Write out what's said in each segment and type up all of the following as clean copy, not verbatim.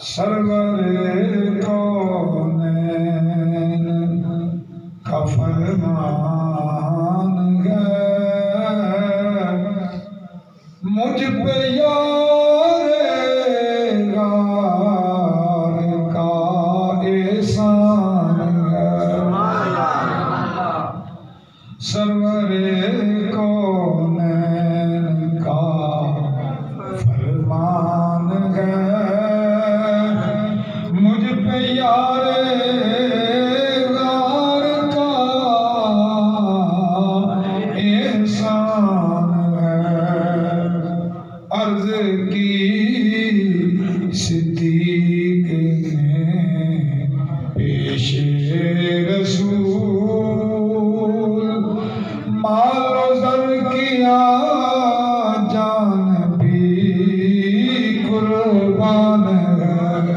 سرور کونین کا فرمان ہے مجھ پہ یار غار کا احسان ہے سرور کونین کا فرمان ہے مجھ پہ یار غار کا احسان ہے عرض کی صدیق نے پیش رسول مال و زر کیا جان بھی قربان ہے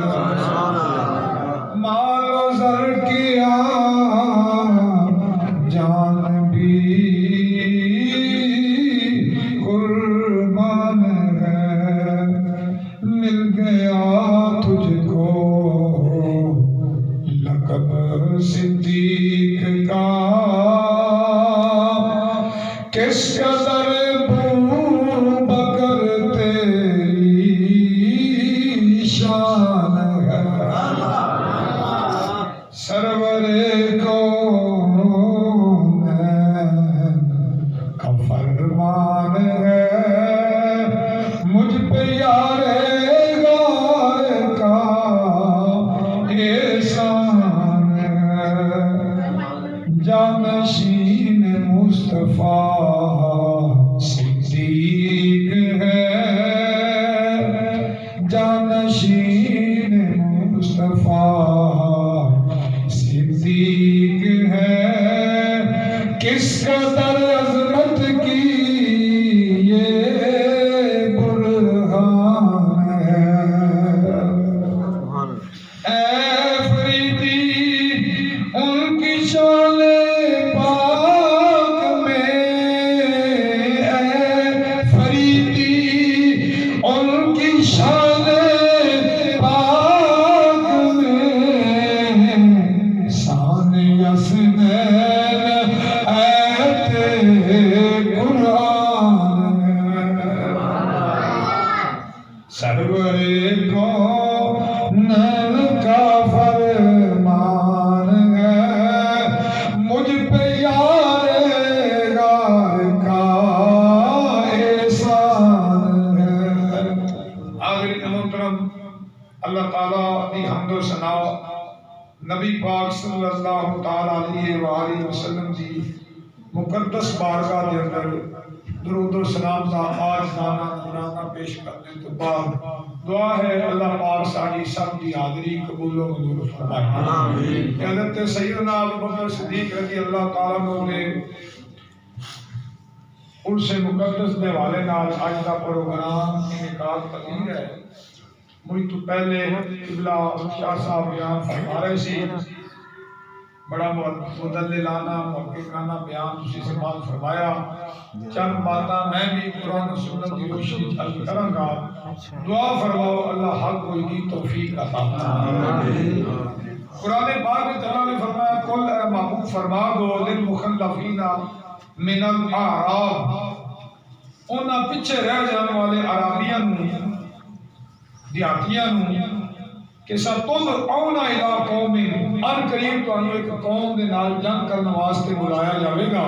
مال و زر کیا جان بھی قربان ہے مل گیا تجھ کو لقب صدیق کا کس قدر بکر تیری شان ہے سرور کونین کا فرمان ہے مجھ پہ یار غار کا احسان ہے جانشین مصطفیٰ صدیق ہے جانشین مصطفیٰ صدیق ہے کس قدر عظمت کی یہ برہان ہے اے فریدی ان کی شان پاک میں اے فریدی ان کی شان پاک میں شان یسنین ایت قرآن سرور کونین کا فرمان ہے مجھ پہ یار غار کا احسان ہے آخری محترم اللہ تعالیٰ دی حمد و ثنا نبی پاک صلی اللہ تعالیٰ علیہ وآلہ وسلم دی مقدس بارگاہ دے اندر درود و سلام دا آج دانا نذرانہ پیش کرنے تو بعد دعا ہے اللہ پاک ساری سب دی حاضری قبول و منظور فرمائے آمین حضرت سیدنا ابوبکر صدیق رضی اللہ تعالیٰ عنہ نے ان سے مقدس دے والے نال آج دا پروگرام انعقاد پذیر ہے مجھ تو پہلے قبلہ شاہ صاحب بیان فرما رہے سی بڑا مدللانہ محققانہ بیان اسی سے بات فرمایا چند باتاں میں بھی قرآن و سنت کی روشنی عرض کروں گا دعا فرماؤ اللہ حق کو دی توفیق عطا فرمائے قرآن پاک میں اللہ نے فرمایا قل اے محبوب فرما دو للمخلفین من الاعراب انہاں پیچھے رہ جانے والے عرابیاں دیہاتیاں کہ ستدعون الی قوم ان قریب تو ایک قوم دے نال جنگ کرنے واسطے بلایا جاوے گا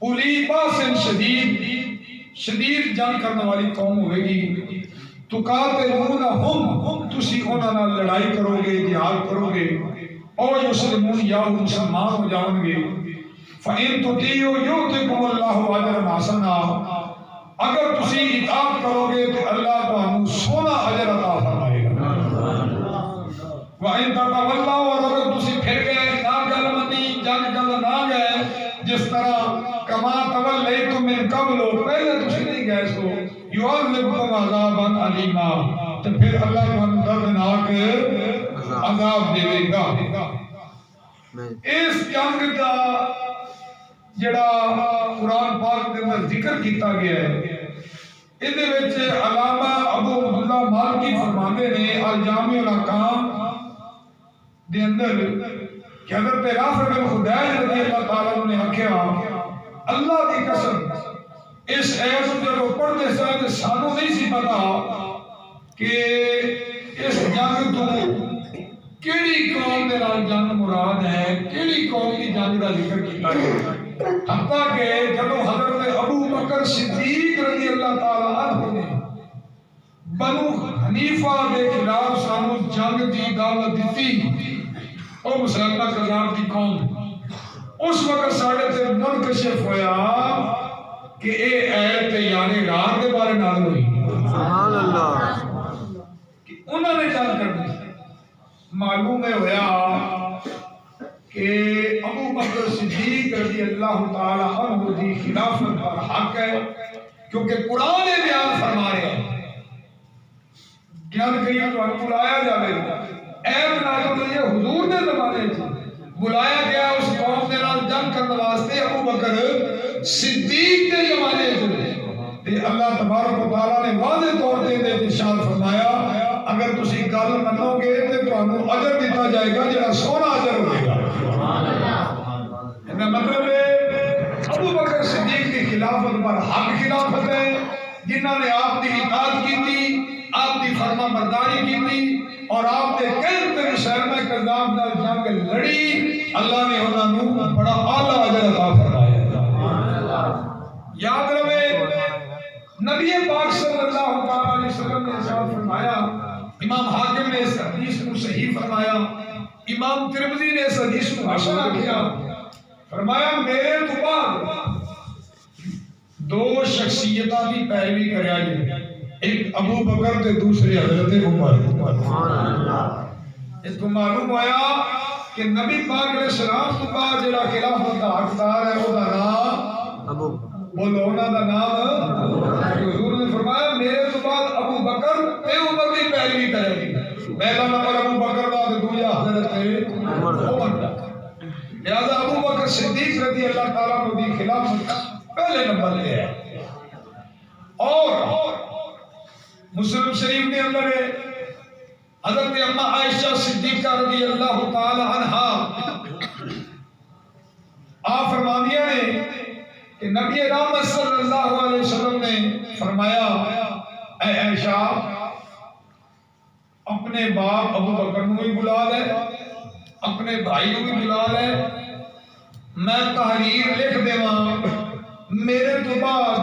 اولی باس شدید جنگ کرنے والی قوم ہوئے گی تقاتلونہم تسی انہاں نال لڑائی کرو گے جہاد کرو گے او یسلمون یا مسلمان ہو جاؤں گے فَإِن تُطِیعُوا یُؤْتِکُمُ اللَّهُ أَجْرًا حَسَنًا اگر تسی اطاعت کرو گے تو اللہ تمہیں سونا اجر عطا فرمائے گا وَإِن تَتَوَلَّوْا اور اگر تسی پھر گئے نہ گل منی جنگ کر نہ گئے جس طرح کما تولیتم من قبل پہلے تسی نہیں گئے سو یعذبکم عذابا علیما تو پھر اللہ تمہیں دردناک عذاب دے گا اس جنگ کا جڑا قرآن پاک کے اندر ذکر کیتا گیا ہے اس دے وچ سے علامہ ابو عبداللہ مالکی فرماتے نے الجامع الاحکام دے اندر کہ حضرت رافع بن خدیج رضی اللہ تعالیٰ نے آکھیا اللہ کی قسم اس ایت کو جب پڑھتے سارے سانوں نہیں سی پتا کہ اس جنگ تو کیڑی قوم دے نال جنگ مراد ہے، کیڑی قوم کی جنگ دا ذکر کیتا ہے، حتیٰ کہ جب حضرت ابو بکر صدیق رضی اللہ تعالیٰ عنہ نے بنو حنیفہ دے خلاف سانو جنگ دی دعوت دیتی او مسلمہ کذاب دی قوم، اس وقت ساڑھے تے منکشف ہویا کہ اے ایت یعنی رات دے بارے نازل ہوئی سبحان اللہ کہ انہوں نے جنگ کرنی معلوم ہے ہویا کہ ابو بکر صدیق رضی اللہ تعالی عنہ دی خلافت پر حق ہے، کیونکہ قرآن بیان فرما رہے ہیں قرآن کریم تو انہوں بلایا جاوے ایت نازل ہوئی ہے حضور نے زمانے سے بلایا گیا اس قوم نے نال جنگ کرنے واسطے ابو بکر صدیق کے زمانے سے اللہ تبارک و تعالیٰ نے واضح طور پہ ارشاد فرمایا اگر تسی گل منو گے تے تانوں اجر دیتا جائے گا جڑا سونا اجر ہوئے گا سبحان اللہ۔ اس کا مطلب ہے ابو بکر صدیق کی خلافت پر حق خلافت ہے، جنہوں نے آپ کی اطاعت کی تھی، آپ کی فرما برداری کی تھی اور آپ نے کہتے مسلمہ کذاب نال جنگ لڑی، اللہ نے انہوں نے بڑا اعلیٰ اجر عطا فرمایا۔ یاد رہے نبی پاک صلی اللہ علیہ وسلم نے ارشاد فرمایا، امام حاکم نے اس حدیث کو صحیح فرمایا، امام ترمذی نے اس حدیث کو حسن کیا، فرمایا میرے تو بعد دو شخصیتاں کی پیروی کریا جائے، ایک ابو بکر تے دوسرے حضرت عمر۔ اس کو معلوم ہوا کہ نبی پاک علیہ السلام تو بعد جڑا خلافت کا حقدار ہے وہ دا نام ابو بولو انہاں دا نام حضور نے فرمایا میرے تو بعد ابو بکر تے عمر دی پیروی کرے گی، پہلا نمبر ابو بکر دا تے دوسرا حضرت عمر دا، لہذا ابو بکر صدیق رضی اللہ تعالیٰ عنہ دی خلافت پہلے نمبر پہ ہے۔ اور مسلم شریف کے اندر ہے حضرت اما عائشہ صدیقہ رضی اللہ تعالی عنہا آپ فرمانیہ نے کہ نبی رحمت صلی اللہ علیہ وسلم نے فرمایا اے عائشہ اپنے باپ ابو بکر کو بھی بلا لے، اپنے بھائی کو بھی بلا لے، میں تحریر لکھ دیواں میرے تو بعد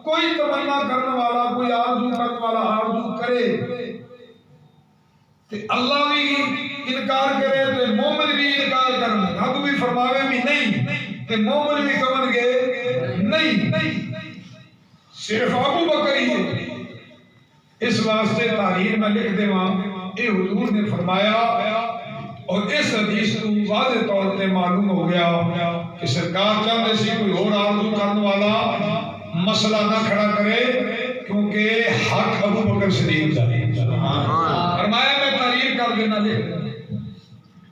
کوئی تمنا کرنے والا کوئی آرزو کرنے والا آرزو کرے کہ اللہ بھی انکار کرے تو مومن بھی انکار کرنے، حق بھی فرماوے بھی نہیں کہ مومن بھی کمن گے نہیں، صرف ابو بکر ہی ہے، اس واسطے تحریر میں لکھ دے وہاں اے حضور نے فرمایا۔ اور اس حدیث کو واضح طور پہ معلوم ہو گیا کہ سرکار چاہتے سی کوئی اور آرزو کرنے والا مسئلہ نہ کھڑا کرے کیونکہ حق ابو بکر صدیق کا فرمایا میں تحریر کر دینا لے۔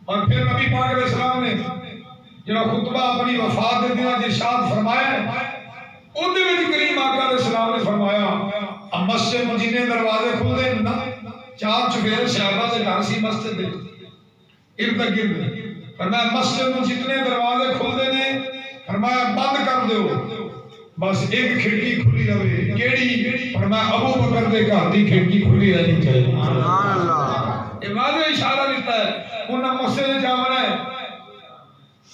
اور پھر نبی پاک علیہ السلام نے جنہا خطبہ اپنی وفات دینا ارشاد فرمایا ان دے وچ کریم آقا علیہ السلام نے فرمایا مسجد مدینے دروازے کھل دے نا، چار چفیر صحابہ دے گھر سی مسجد دے ارد گرد، فرمایا مسجد میں جتنے دروازے کھل دے نے فرمایا بند کر دیو، بس ایک کھڑکی کھلی رہے، کیڑی؟ فرمایا ابو بکر دے گھر دی کھڑکی کھلی رہنی چاہیے۔ سبحان اللہ۔ یہ واضح اشارہ دیتا ہے انہاں مسجد جانا ہے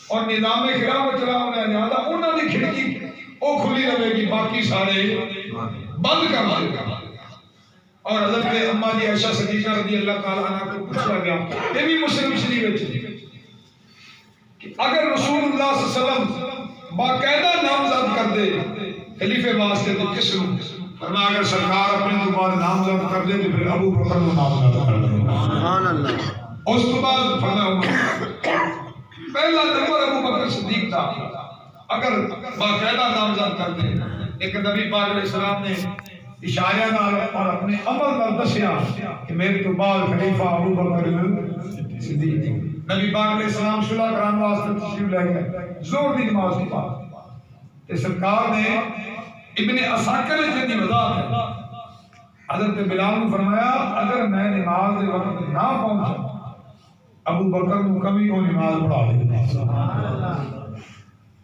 اور نظام خلافت چلانا ہے، لہذا انہاں دی کھڑکی وہ کھلی رہے گی، باقی سارے بند کر دیں۔ اور حضرت اماں جی عائشہ صدیقہ رضی اللہ تعالیٰ عنہ کو پوچھا گیا، یہ بھی مسلم شریف کہ اگر رسول اللہ صلی اللہ علیہ وسلم باقاعدہ نامزد کر دے خلیفہ واسطے تو کس کو؟ فرمایا اگر سرکار اپنے دوبارہ نامزد کر دے تو پھر ابو بکر کو نامزد کر دے۔ سبحان اللہ۔ اس کے بعد فرمایا پہلا نمبر ابو بکر صدیق تھا اگر باقاعدہ نامزد کر دے، لیکن نبی پاک علیہ السلام نے اشارہ نال اور اپنے عمل نال دسیا کہ میرے تو بعد خلیفہ ابو بکر صدیق۔ نبی پاک علیہ السلام صلح کرانے واسطے تشریف لے گئے، زور دی نماز کی بات تے سرکار نے ابن عساکر جن کی وضاحت ہے حضرت بلال نے فرمایا اگر میں نماز دے وقت نہ پہنچا ابو بکر کو کبھی وہ نماز پڑھا دے.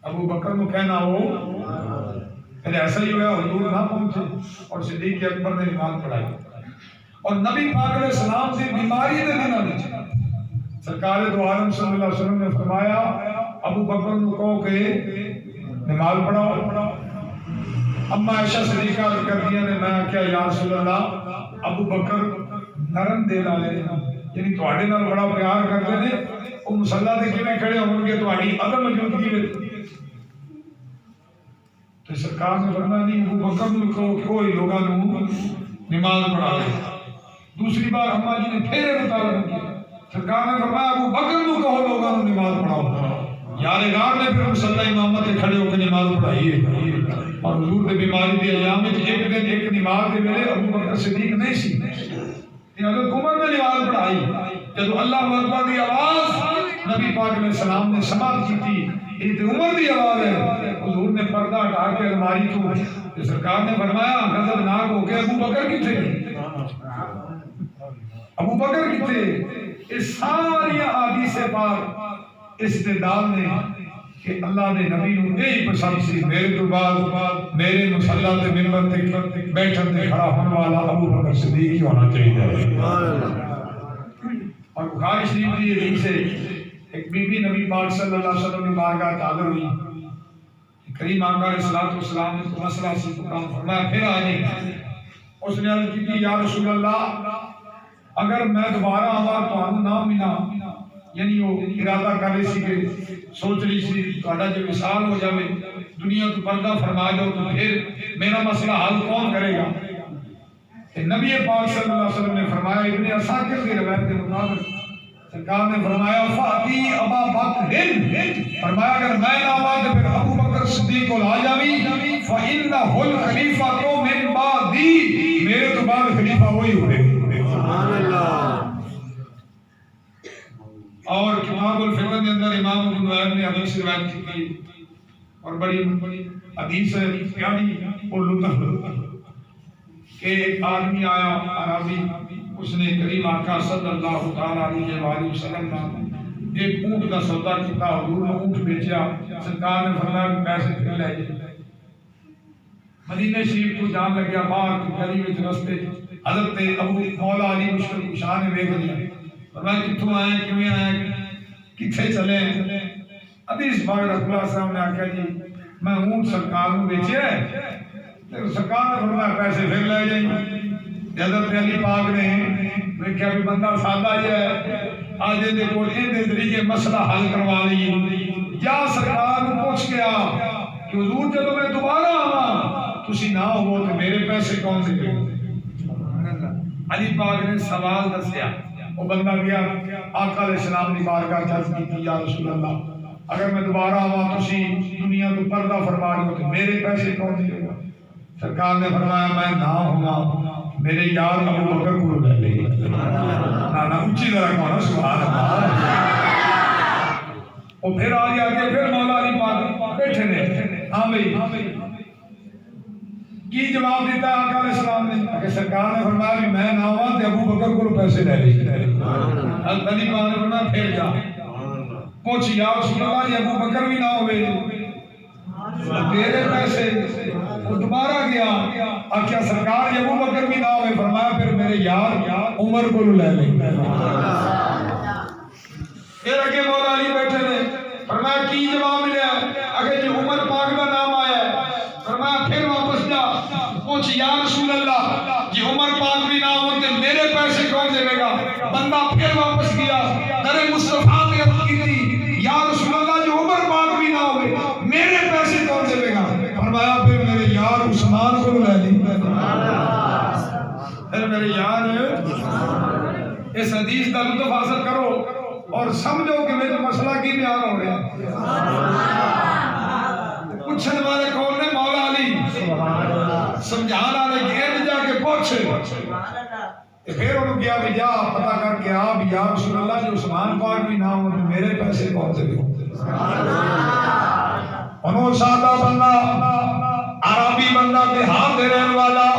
ابو بکر کو کہنا ہو پھر ایسا ہی ہوا حضور نہ پہنچے اور صدیق اکبر نے نماز پڑھائی. اور نبی پاک علیہ السلام کی بیماری دے دنوں وچ سرکار دو عالم صلی اللہ علیہ وسلم نے فرمایا ابو بکر کو کہو کہ نماز پڑھاؤ. اما عائشہ صدیقہ کرتی نے میں کیا یا رسول اللہ ابو بکر نرم دل والے یعنی تواڈے نال بڑا پیار کرتے ہیں وہ مصلی تے کیویں کھڑے ہون گے تواڈی عدم موجودگی وچ. تو سرکار نے فرمایا نہیں ابو بکر کو کوئی لوگاں نوں نماز پڑھا دے. دوسری بار اما جی نے پھر مطالبہ کیا. سرکار نے فرمایا ابو بکر کو کہو لوگاں نوں نماز پڑھاؤ. یار غار نے پھر مصلی امامت تے کھڑے ہو کے نماز پڑھائی ہے. اور حضور دے بیماری دی ایام وچ ایک دن ایک نماز دے ویلے ابو بکر صدیق نہیں سی حضرت عمر نے نماز پڑھائی. جب اللہ اکبر دی آواز نبی پاک علیہ السلام نے سماعت کی تھی یہ تو عمر دی آواز ہے. حضور نے پردہ ہٹا کے الماری کو سرکار نے فرمایا غضبناک ہو کے ابو بکر کتھے ابو بکر کتھے. یہ ساری احادیث پاک استدلال نے کہ اللہ نے نبی نو یہی پسند سی میرے تو بعد میرے مصلی تے منبر تے بیٹھن تے کھڑا ہونے والا ابو بکر صدیق ہی ہونا چاہیے. اور بخاری شریف کی حدیث ہے ایک بی بی نبی پاک صلی اللہ علیہ وسلم کی بارگاہ حاضر ہوئی. کریم آقا علیہ الصلوۃ والسلام نے مسئلہ سے کام فرمایا پھر آئے. اس نے عرض کی یا رسول اللہ اگر میں دوبارہ آواں تو نہ ملا یعنی وہ ارادہ کر رہی سی کہ سوچ رہی سی تہاڈا جو وصال ہو جاوے دنیا تو پردہ فرما جاؤ تو پھر میرا مسئلہ حل کون کرے گا. نبی پاک صلی اللہ علیہ وسلم نے فرمایا ابن عساکر کی روایت کے مطابق سرکار نے فرمایا فاتی ابا بکر فرمایا اگر میں نہ آواں تو پھر ابو بکر صدیق کو لا جاوی فإنہ الخلیفہ تو من بعدی میرے تو بعد خلیفہ وہی ہوئے. سبحان اللہ. اور کتاب الفقہ کے اندر امام ابن وائل نے حدیث روایت کی تھی اور بڑی حدیث ہے پیاری اور لطف کہ ایک آدمی آیا عربی اس نے کریم آقا صلی اللہ تعالی علیہ وآلہ وسلم کا ایک اونٹ کا سودا کیا. حضور نے اونٹ بیچا. سرکار نے فرمایا پیسے پھر لے جائے. مدینہ شریف کو جان لگیا باہر گلی میں رستے حضرت ابو مولا علی مشکل کشاہ نے دیکھ لیا. فرمایا کتوں آئے کیویں آئے کتھے چلے. حدیث پاک رسول اللہ صلی اللہ علیہ وسلم نے آخیا جی میں اونٹ سرکار کو بیچے ہے سرکار نے فرمایا پیسے پھر لے جائیں. حضرت علی پاک نے دیکھا بھی بندہ سادہ ہی ہے آج دے کو ان ذریعے مسئلہ حل کروا لیے. یا سرکار کو پوچھ گیا کہ حضور جب میں دوبارہ آواں تسی نہ ہو تو میرے پیسے کون سے دے. علی پاک نے سوال دسیا. وہ بندہ گیا آقا علیہ السلام نے بارگاہ عرض کی تھی یا رسول اللہ اگر میں دوبارہ آواں تسی دنیا تو پردہ فرما دو تو میرے پیسے کون دے گا. سرکار نے فرمایا میں نہ ہوں میرے یار ابو بکر کو لے لے. نا اونچی طرح کہنا سبحان اللہ. وہ پھر آگے آگے پھر مولا علی پاک بیٹھے نے. ہاں بھائی کی جواب دیتا ہے آقا علیہ السلام نے کہ سرکار نے فرمایا کہ میں نہ ہوا تو ابو بکر کو پیسے لے لے. حضرت علی پاک نے فرمایا پھر جا پوچھ یا رسول اللہ یہ ابو بکر بھی نہ ہوئے تیرے پیسے. وہ دوبارہ گیا آخیا سرکار یہ ابو بکر بھی نہ ہوئے. فرمایا پھر میرے یار عمر کو لے لے. پھر اگے مولا علی بیٹھے نے. فرمایا کی جواب ملیا اگر جو عمر پاک کا نام آیا ہے. فرمایا پھر واپس جا پوچھ یا رسول اللہ یہ عمر پاک بھی نہ ہوتے میرے پیسے کون دے گا. بندہ پھر واپس گیا در مصطفیٰ نے عرض کی تھی یا رسول اللہ جو عمر پاک بھی نہ ہوئے میرے پیسے کون دے گا. فرمایا پھر میرے یار عثمان کو لے لی. پھر میرے یار اس حدیث کا لطف حاصل کرو اور سمجھو کہ میرے مسئلہ کی بیان ہو رہا ہے. پوچھنے والے کون نے مولا علی سمجھانا والے کہ جا کے پوچھ. پھر انہوں کیا بھی جا پتہ کر کے آپ یا رسول اللہ جو عثمان پاک بھی نہ ہوں تو میرے پیسے کون سے بھی ہوتے. انہوں سادہ بندہ عربی بندہ دیہات دے رہنے والا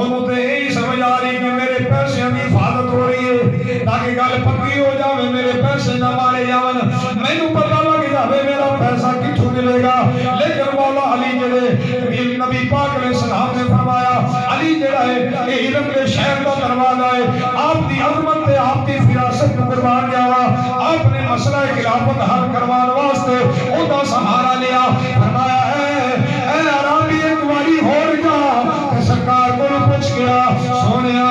انہوں تے یہی سمجھ آ رہی کہ میرے پیسے کی حفاظت ہو رہی ہے تاکہ گل پکی ہو جاوے میرے پیسے نہ مارے جاون مینوں پتہ لگ جاوے میرا پیسہ کتھوں ملے گا لیکن مولا علی جڑے نبی پاک علیہ السلام نے فرمایا علی جڑا ہے یہ علم کے شہر کا دروازہ ہے آپ کی عظمت تے آپ کی فراست کو قربان جاوا آپ نے مسئلہ خلافت حل کروان واسطے او دا سہارا لیا فرمایا اے عربی ایک باری ہو جا سرکار کو پوچھ گیا سونیا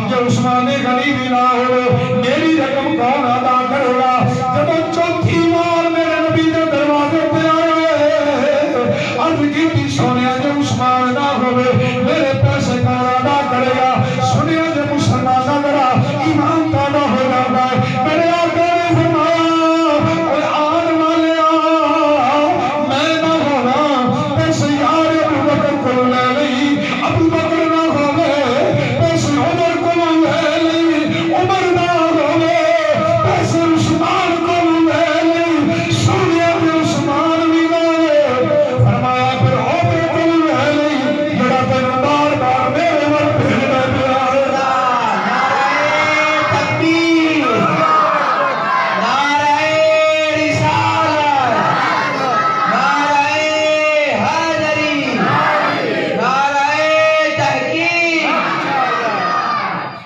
جو عثمان غنی بھی نہ ہو میری رقم کون ادا کرے گا جب چوتھی بار میرے نبی نے دروازے پہ آئے عرض کی سونیا جو عثمان نہ ہو میرے پیسے کون ادا کرے گا سنیا جو مسلمان نہ کرا ایمان کا نہ ہو جاتا ہے میرے آقا نے فرمایا اے آن والے میں نہ ہونا پیسے یار ابو بکر کو لے لی ابو بکر نہ ہوگے پیسے عمر کو لے لی عمر نہ ہوگے پیسے عثمان کو لے لی سنیا جو عثمان بھی لے فرمایا پھر عمر کو لے لی جڑا تین بار بار میرے ور بھیجنا پیا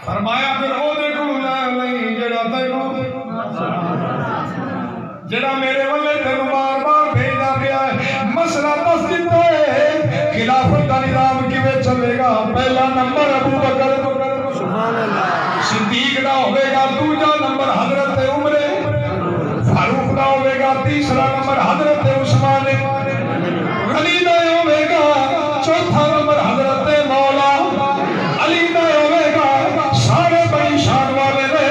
فرمایا پھر او دے کو لے لئی جڑا تینوں جڑا میرے والے تینوں بار بار بھیجنا پیا ہے مسئلہ دس دیتا ہے خلافت کا نظام کیویں چلے گا پہلا نمبر ابو بکر صدیق دا ہوے گا دوجا نمبر حضرت عمر فاروق دا ہوے گا تیسرا نمبر حضرت عثمان علی دا ہوے گا چوتھا نمبر حضرت مولا علی دا ہوے گا سارے بڑی شان والے نے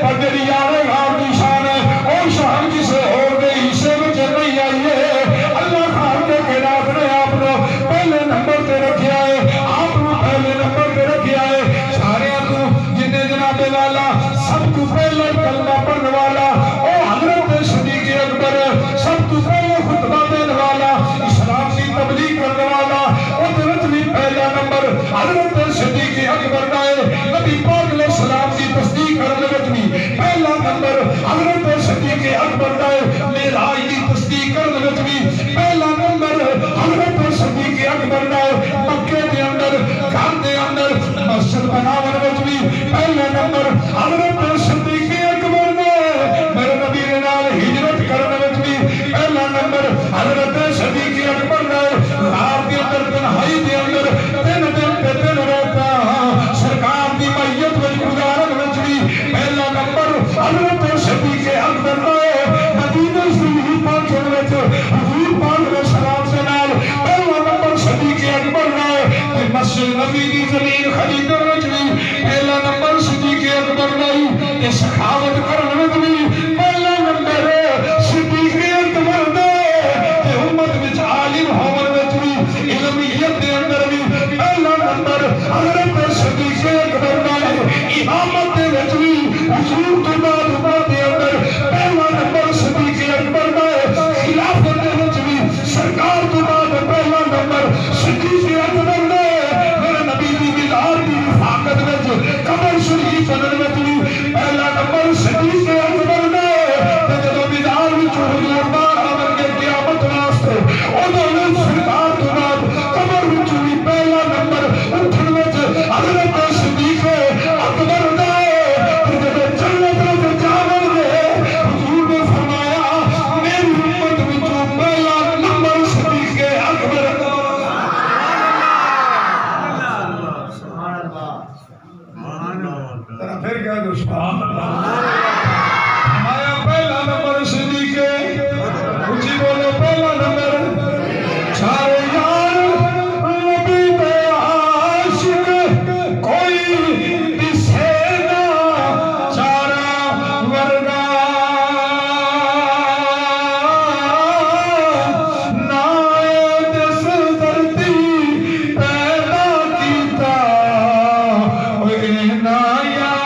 پر جڑی یارے غار دی شان ہے او شان کسے اور دے حصے وچ نہیں آئی ہے اللہ خان کے خلاف نے آپ کو پہلے نمبر تے رکھیا ہے آپ کو پہلے نمبر تے رکھیا ہے سارے کو جنے جناب والا سب کو پہلے کلمہ پڑھنے والا او حضرت صدیق اکبر سب کو پہلے خطبہ دینے والا اسلام کی تبلیغ کرنے والا او درت بھی پہلا نمبر حضرت صدیق اکبر کا ہے نبی پاک علیہ السلام کی تصدیق کرنے وچ بھی پہلا نمبر حضرت صدیق اکبر کا ہے معراج کی تصدیق کرنے وچ بھی پہلا نمبر حضرت صدیق اکبر کا ہے مکے دے اندر گھر دے اندر مسجد بناون وچ بھی پہلا نمبر حضرت صدیق اکبر کا ہے میرے نبی دے نال ہجرت کرنے وچ بھی پہلا نمبر حضرت صدیق اکبر کا ہے رات دے اندر تنہائی دے اندر تین دن تے تین راتاں سرکار دی میت وچ گزارن وچ بھی پہلا نمبر حضرت صدیق اکبر کا ہے مدینہ شریف پہنچن وچ حضور پاک علیہ السلام سے نال پہلا نمبر صدیق اکبر کا ہے مسجد نبی دی زمین خریدن وچ بھی پہلا نمبر صدیق اکبر کا ہے سخاوت کرن وچ بھی پہلا نمبر صدیق اکبر کا ہے امت وچ عالم ہون وچ بھی علمیت دے اندر بھی پہلا نمبر حضرت صدیق اکبر کا ہے امامت دے وچ بھی حضور تو بعد امت دے اندر پہلا نمبر صدیق اکبر کا ہے خلافت دے وچ بھی سرکار تو بعد پہلا نمبر صدیق اکبر کا ہے میرے نبی دی ملاد دی رفاقت وچ قبر شریف انن وچ بھی پہلا نمبر صدیق اکبر کا ہے تے جدوں ملاد وچ حضور باہر آون گے قیامت واسطے اودوں سرکار تو بعد قبر وچ بھی پہلا نمبر اٹھن وچ حضرت صدیق اکبر کا ہے تے جدوں جنت وچ جاون گے حضور نے فرمایا میری امت وچ پہلا نمبر صدیق اکبر کا پھر کیا دو سبحان اللہ ہمارا پہلا نمبر صدیق اونچی بولو پہلا نمبر سارے یار نبی دے عاشق کوئی دسے نہ چارا ورگا نہ جس دھرتی پیدا کیتا ہوئے نہ یار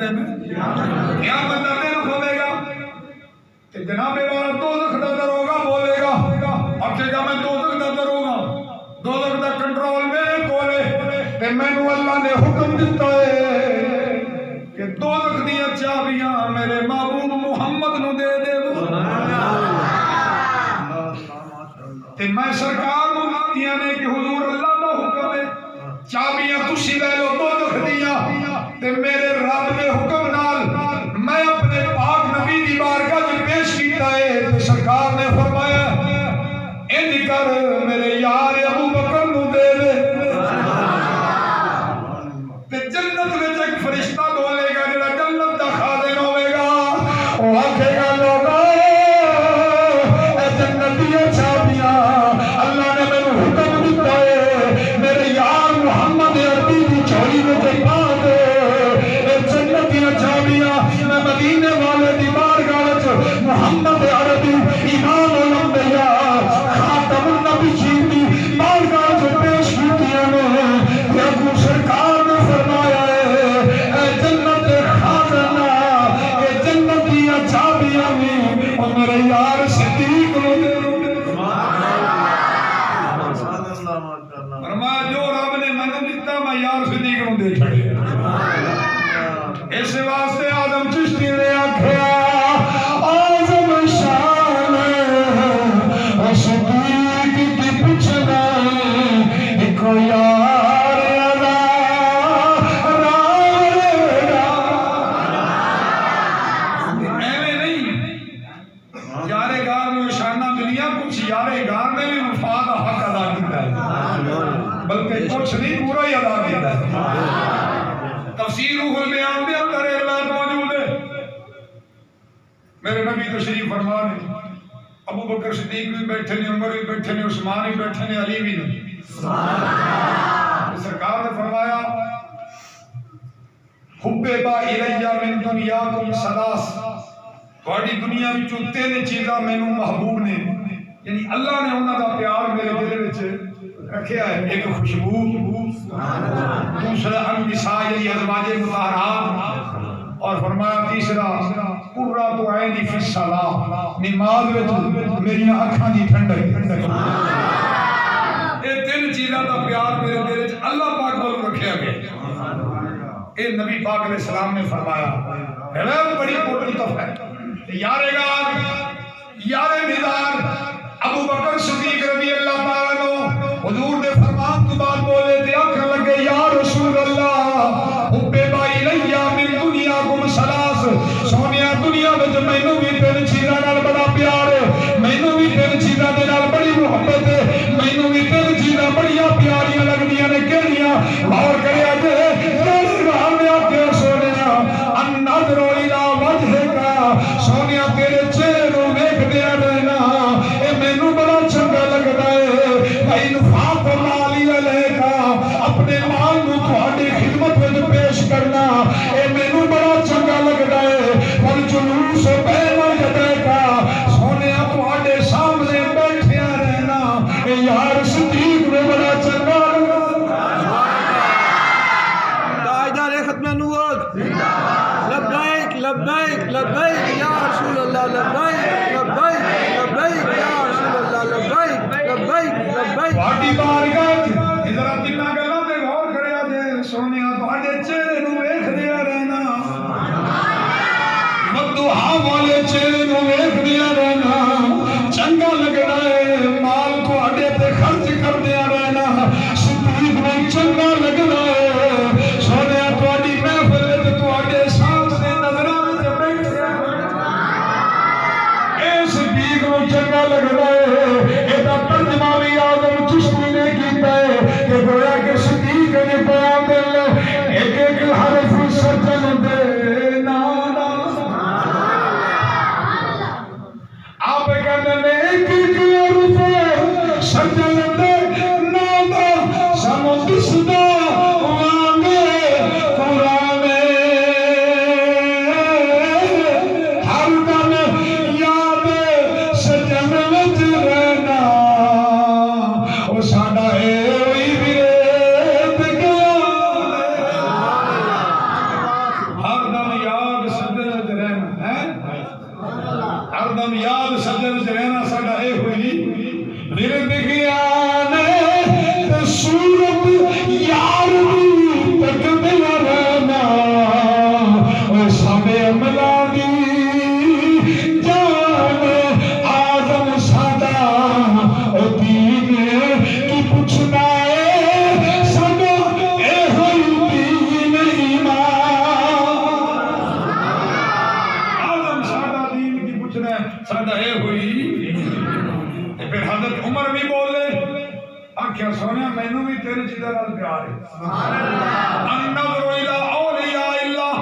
دن قیامت دا دن ہوے گا تے جناب والا دوزخ دا دروگا بولے گا آکھے گا میں دوزخ دا دروگا دوزخ دا کنٹرول میرے کولے تے مینوں اللہ نے حکم دیتا ہے کہ دوزخ دیاں چابیاں میرے محبوب محمد نو دے دے تے میں سرکار نو دتیاں نے کہ حضور اللہ دا حکم ہے چابیاں تسی لے لو دوزخ دیاں تے میرے رب دے حکم نال میں اپنے پاک نبی دی بارگاہ وچ پیش کیتا ہے تے سرکار نے فرمایا انج کر میرے یار ابو بکر نو دے دے تے جنت وچ ایک فرشتہ بولے گا جڑا جنت دا خازن ہوے گا او آکھے گا لوگا اے جنت دیاں چابیاں اللہ نے مینوں حکم دتا ہے میرے یار محمد عربی دی جھولی وچ پا دے اے جنت دیاں چابیاں میں مدینے والے دی بارگاہ وچ محمد عربی امام الانبیاء خاتم النبیین دی بارگاہ وچ پیش کیتیاں نے تے ابو سرکار نے فرمایا ہے اے جنت دے خازن اے جنت دیاں چابیاں وی او میرے یار صدیق نو دے فرمایا جو رب نے مینوں دتا میں یار صدیق نو دے چھڑیا اس واسطے آدم چشتی نے آکھیا آزم شان صدیق کی پچھنا ایک یار ایویں نہیں یارے گار میں شانہ ملیا کچھ یارے گار نے بھی مفاد حق ادا کیتا ہے بلکہ کچھ نہیں پورا ہی ادا کیتا ہے تفسیر روح البیان دے اندر روایت موجود ہے میرے نبی تشریف فرما نے ابو بکر صدیق بھی بیٹھے نے عمر بھی بیٹھے نے عثمان بھی بیٹھے نے علی بھی نے سرکار نے فرمایا حبیبا الیہ من دنیاکم ثلاث تہاڈی دنیا وچوں تین چیزاں مینوں محبوب نے یعنی اللہ نے انہاں دا پیار میرے دل وچ رکھیا ہے ایک خوشبو دوسرا النساء یعنی ازواج مطہرات اور فرمایا تیسرا قرۃ عینی فی الصلاۃ نماز وچ میری اکھاں دی ٹھنڈک اے تین چیزاں دا پیار میرے دل وچ اللہ پاک کول رکھیا گیا اے نبی پاک علیہ السلام نے فرمایا ہے بڑی لطف ہے یارے گار یارے دیدار ابو بکر صدیق رضی اللہ تعالیٰ عنہ حضور دے فرمان تو بعد بولے تے آکھن لگے یا رسول اللہ حبیبا الیہ من دنیاکم ثلاث سونیا دنیا وچ مینوں بھی تین چیزاں نال بڑا پیار ہے مینوں بھی تین چیزاں دے نال بڑی محبت ہے مینوں بھی تین چیزاں بڑیاں پیاریاں لگدیاں نے کہڑیاں غور کریا جے تیرے نال میں آکھے سونیا النظر الی وجہک سونیا تیرے چہرے نوں ویکھدیا رہنا اے مینوں بڑا چنگا لگدا ہے سونے مینوں بھی تیری چیزاں نال پیار ہے سبحان اللہ النظر الی اولیاء اللہ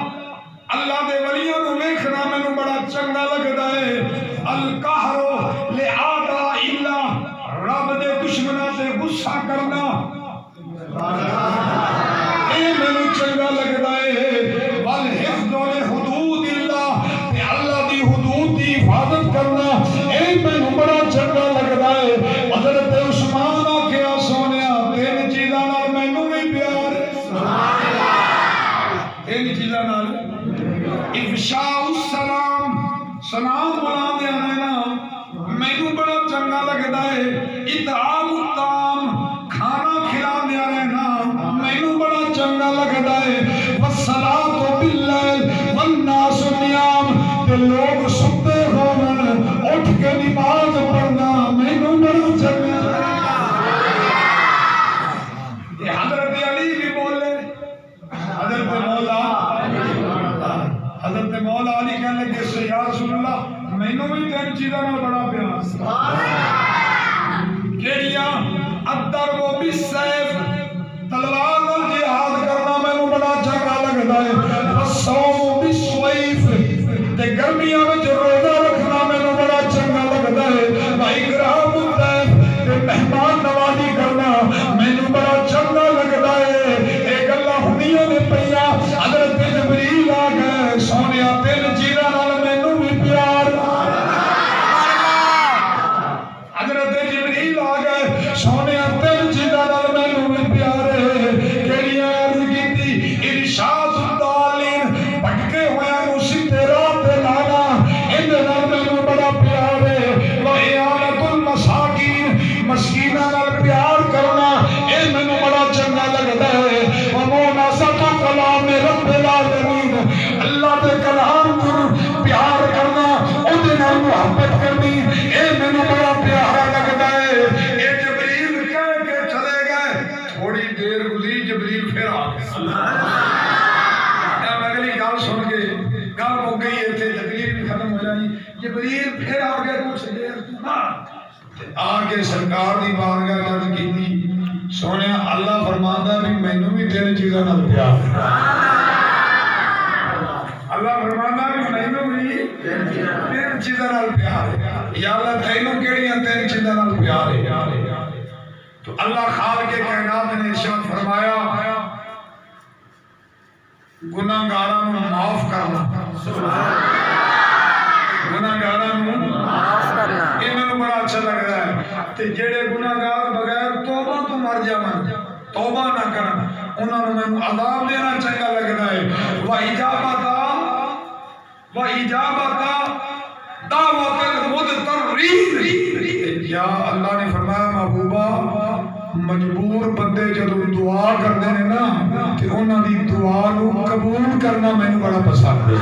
اللہ دے ولیوں نو ویکھنا مینوں بڑا چنگا لگدا ہے القہر لاعداء اللہ رب دے دشمناں تے غصہ کرنا سبحان اللہ اے مینوں چنگا لگدا ہے والحفظ لحدود اللہ تے اللہ دی حدود دی حفاظت کرنا اے مینوں بڑا چنگا لگدا ہے حضرت عثمان آکھیا سونیا تین چیزاں نال مینوں بھی پیار ہے سبحان اللہ تین چیزاں نال افشاء السلام سلام بنا دے رہنا مینوں بڑا چنگا لگدا ہے اطعام الطعام کھانا کھلا دے رہنا مینوں بڑا چنگا لگدا ہے والصلاۃ باللیل والناس نیام تے لوگ ستے ہون اٹھ کے نماز پڑھنا مینوں بڑا چنگا لگدا ہے حضرت علی بھی بولے حضرت مولا علی کہنے لگے سے یا رسول اللہ مینوں بھی تین چیزاں نال بڑا پیار سبحان اللہ کیڑیاں الضرب بالسیف تلوار نال جہاد کرنا مینوں بڑا چنگا لگدا ہے والصوم بالسیف تے گرمیاں وچ روزہ رکھنا مینوں بڑا چنگا لگدا ہے واکرام الضیف تے مہمان نوازی کرنا مینوں بڑا چنگا لگدا ہے اے گلاں ہونیاں نے پیاں حضرت جبریل آ گئے سونیا تین چیزاں نال مینوں بھی پیار حضرت جبریل آ گئے سونیا تین چیزاں نال مینوں بھی پیار ہے کیڑیاں عرض کیتی ارشاد الضالین بھٹکے ہویاں نوں سیدھے راہ تے لانا ان نال مینوں بڑا پیار ہے واعانۃ المساکین مسکیناں نال پیار کرنا اے مینوں بڑا چنگا لگدا ہے ومناصت کلام رب العالمین اللہ دے کلام کو پیار کرنا اودے نال محبت کرنی اے مینوں بڑا پیارا لگدا ہے اے جبریل کہہ کے چلے گئے تھوڑی دیر گزری جبریل پھر آ گئے سبحان اللہ اگلی گل سن کے گل ہو گئی ایتھے جبریل بھی ختم ہو جانی جبریل پھر آ گئے کچھ دیر بعد آ کے سرکار دی بارگاہ عرض کیتی سونے اللہ فرماندا بھی مینوں بھی تین چیزاں نال پیار اللہ فرماندا بھی مینوں بھی تین چیزاں نال پیار ہے یا اللہ تینوں کیڑیاں تین چیزاں نال پیار ہے تو اللہ خالق کائنات نے ارشاد فرمایا گناہگاراں نوں معاف کرنا سبحان اللہ گناہگاراں نوں معاف کرنا یہ مینوں بڑا اچھا لگ رہا ہے تے جڑے گناہگار بغیر توبہ تو مر جاون توبہ نہ کرن انہاں نوں مینوں عذاب دینا چنگا لگدا ہے وَإِجَابَتَ دعوت المضطرین یا اللہ نے فرمایا محبوبہ مجبور بندے جدوں دعا کردے نے نا تے انہاں دی دعا نوں قبول کرنا مینوں بڑا پسند ہے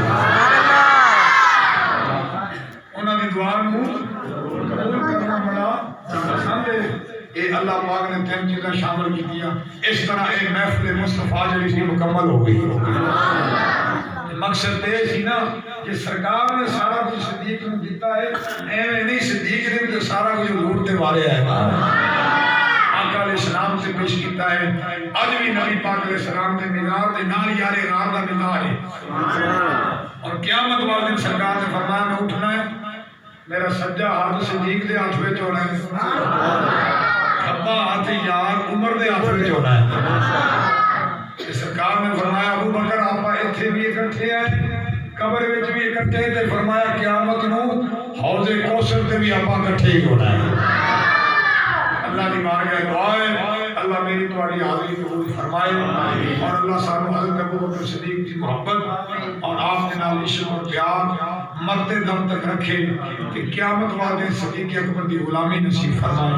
انہاں دی دعا نوں قبول کرنا بڑا پسند ہے اے اللہ پاک نے تین چیزاں شامل کیتیاں اس طرح اے محفل مصطفیٰ جڑی سی مکمل ہو گئی مقصد یہ سی نا کہ سرکار نے سارا کچھ صدیق نوں دیتا ہے ایویں نہیں صدیق نے بھی سارا کچھ حضور تے واریا ہے آقا علیہ السلام سے پیش کیتا ہے اج بھی نبی پاک علیہ السلام دے مینار دے نال یار غار دا مینار ہے اور قیامت والے دن سرکار نے فرمایا میں اٹھنا ہے میرا سجا ہاتھ صدیق دے ہاتھ وچ ہونا ہے کھبا ہاتھ یار عمر دے ہاتھ وچ ہونا ہے سرکار نے فرمایا ابو بکر آپ ایتھے بھی اکٹھے ہیں قبر وچ بھی اکٹھے تے فرمایا قیامت نو حوض کوثر تے بھی آپ اکٹھے ہی ہونا ہے اللہ دی بارگاہ دعا ہے اللہ میری تمہاری حاضری قبول فرمائے اور اللہ سانو حضرت ابو بکر صدیق کی محبت اور آپ کے نال عشق اور پیار مرتے دم تک رکھے کہ قیامت والے صدیق اکبر دی غلامی نصیب فرمائے